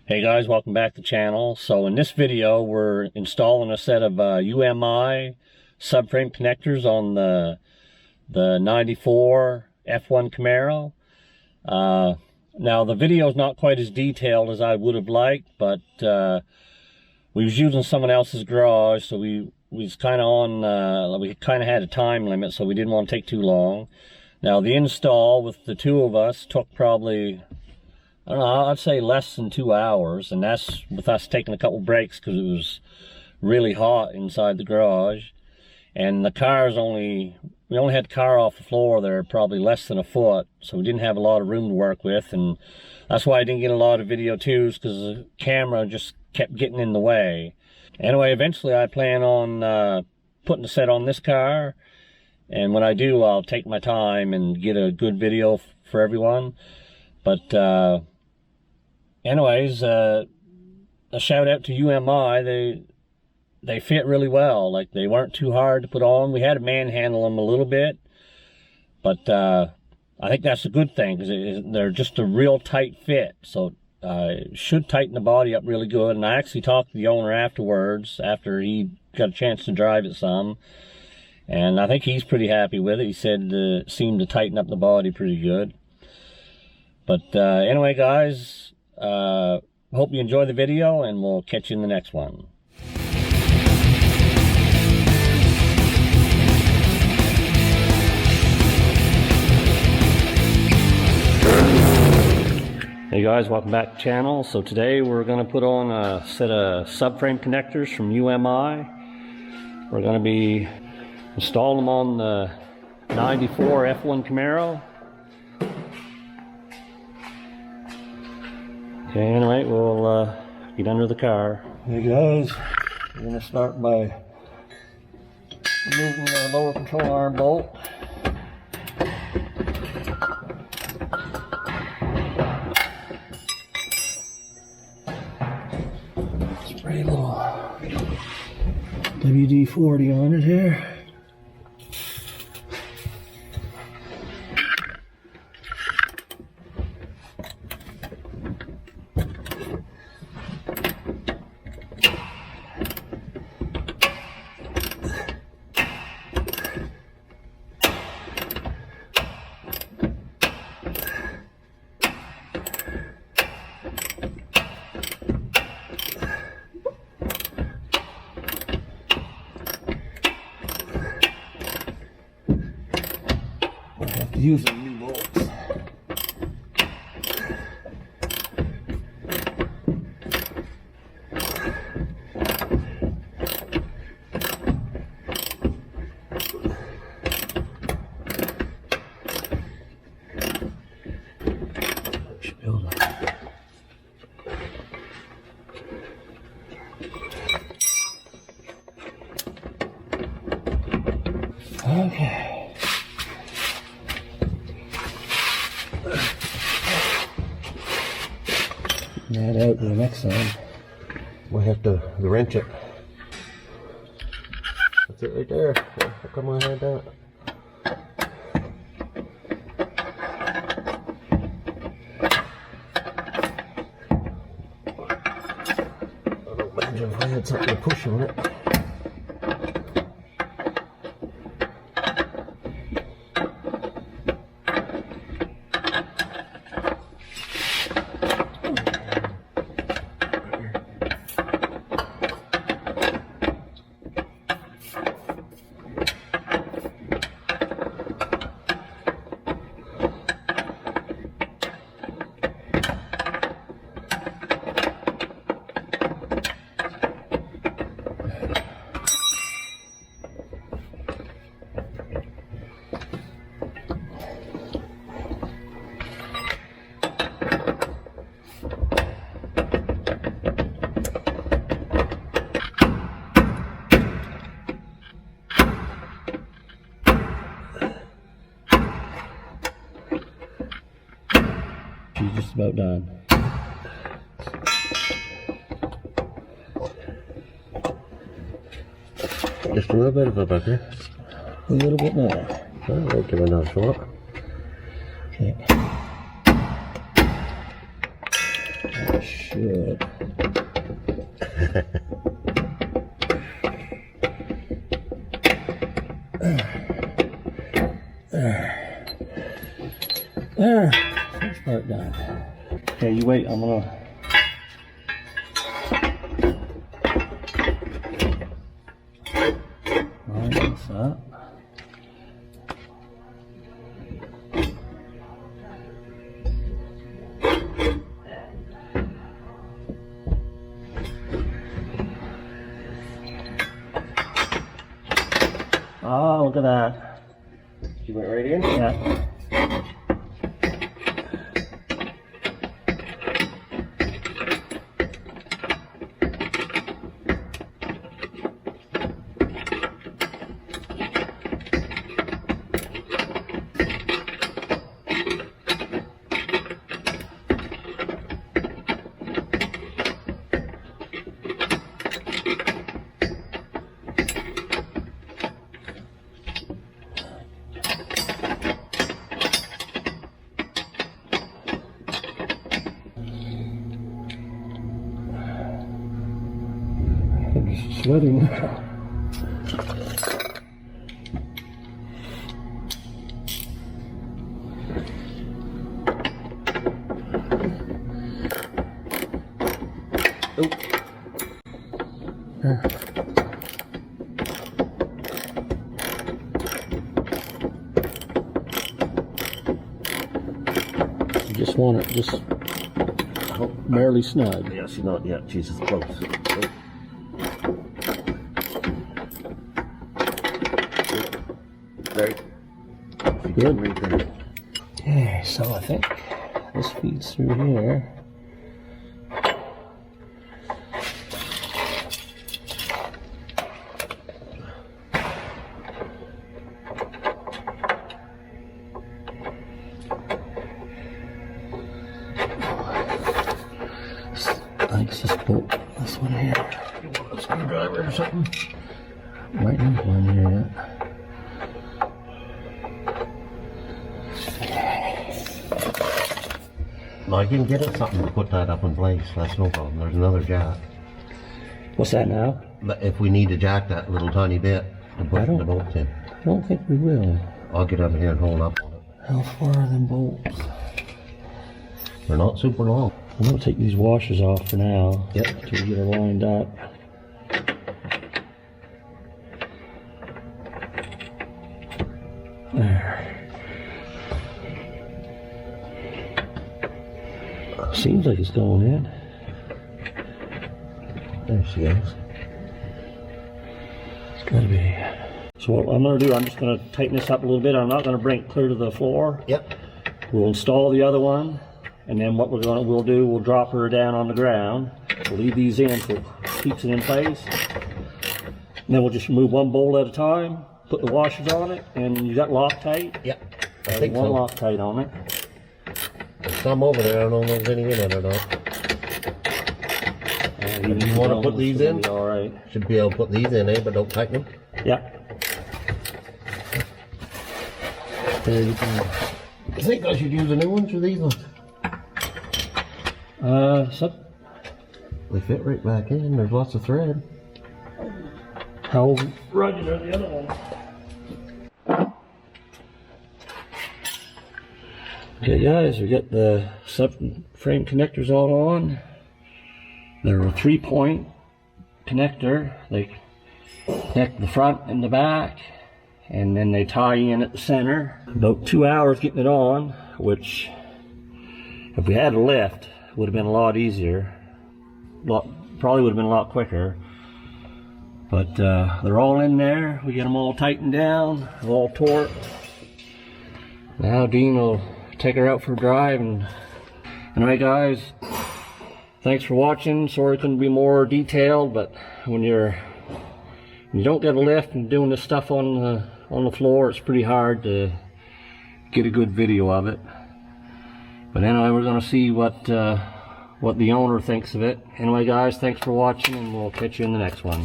Hey guys, welcome back to the channel. So in this video we're installing a set of UMI subframe connectors on the 94 F1 Camaro. Now the video is not quite as detailed as I would have liked, but we was using someone else's garage, so we was kind of on, we kind of had a time limit, so we didn't want to take too long. Now the install with the two of us took probably, I don't know, I'd say less than 2 hours, and that's with us taking a couple breaks because it was really hot inside the garage. And the car's we only had the car off the floor there probably less than a foot, so we didn't have a lot of room to work with, and that's why I didn't get a lot of video twos, because the camera just kept getting in the way. Anyway, eventually I plan on putting the set on this car, and when I do, I'll take my time and get a good video for everyone. But anyways, a shout out to UMI. They fit really well. Like, they weren't too hard to put on. We had to manhandle them a little bit, but I think that's a good thing, because they're just a real tight fit. So should tighten the body up really good. And I actually talked to the owner afterwards, after he got a chance to drive it some, and I think he's pretty happy with it. He said it seemed to tighten up the body pretty good. But anyway, guys, hope you enjoy the video, and we'll catch you in the next one. Hey guys, welcome back to the channel. So today we're going to put on a set of subframe connectors from UMI. We're going to be installing them on the 94 F1 Camaro. Okay, anyway, we'll get under the car. Hey guys, we're going to start by removing the lower control arm bolt. Spray a little WD-40 on it here. Using new bolts. Should build up. Okay. That out the next time. We'll have to wrench it. That's it right there. How come I had that? I don't imagine if I had something to push on it. She's just about done. Just a little bit of a bugger. A little bit more. I'll give it another shot. Okay. Oh, shoot. Good. There. First part done. Okay, you wait. I'm gonna. Line this up. Oh, look at that. You went right in? Yeah. I'm just sweating. You just want it just barely snug. Yeah, she's not yet. She's just close. Right. Good. Okay, so I think this feeds through here. I think it's just bolt this one here. You want a screwdriver or something? Might need one here yet. No, I can get it something to put that up in place. That's no problem. There's another jack. What's that now? But if we need to jack that little tiny bit to put the bolts in, I don't think we will. I'll get up here and hold up on it. How far are them bolts? They're not super long. I'm gonna take these washers off for now. Yep. Until we get her lined up. There. Seems like it's going in. There she is. It's gotta be. So what I'm going to do, I'm just going to tighten this up a little bit. I'm not going to bring it clear to the floor. Yep. We'll install the other one, and then what we'll do, we'll drop her down on the ground. We'll leave these in so it keeps it in place. And then we'll just move one bolt at a time, put the washers on it, and you got Loctite? Yep. I think one so. Loctite on it. There's some over there. I don't know if there's any in it or not. You want to put these in? All right. Should be able to put these in, but don't tighten them. Yeah. There you go. I think I should use the new ones or these ones. They fit right back in. There's lots of thread. How rugged are the other ones? Okay guys, we got the subframe connectors all on. They're a 3-point connector. They connect the front and the back, and then they tie in at the center. About 2 hours getting it on, which if we had a lift would have been a lot easier. Probably would have been a lot quicker. But they're all in there. We get them all tightened down, all torqued. Now Dean will take her out for a drive. And anyway guys, thanks for watching. Sorry it couldn't be more detailed, but when you don't get a lift and doing this stuff on the floor, it's pretty hard to get a good video of it. But anyway, we're gonna see what the owner thinks of it. Anyway guys, thanks for watching, and we'll catch you in the next one.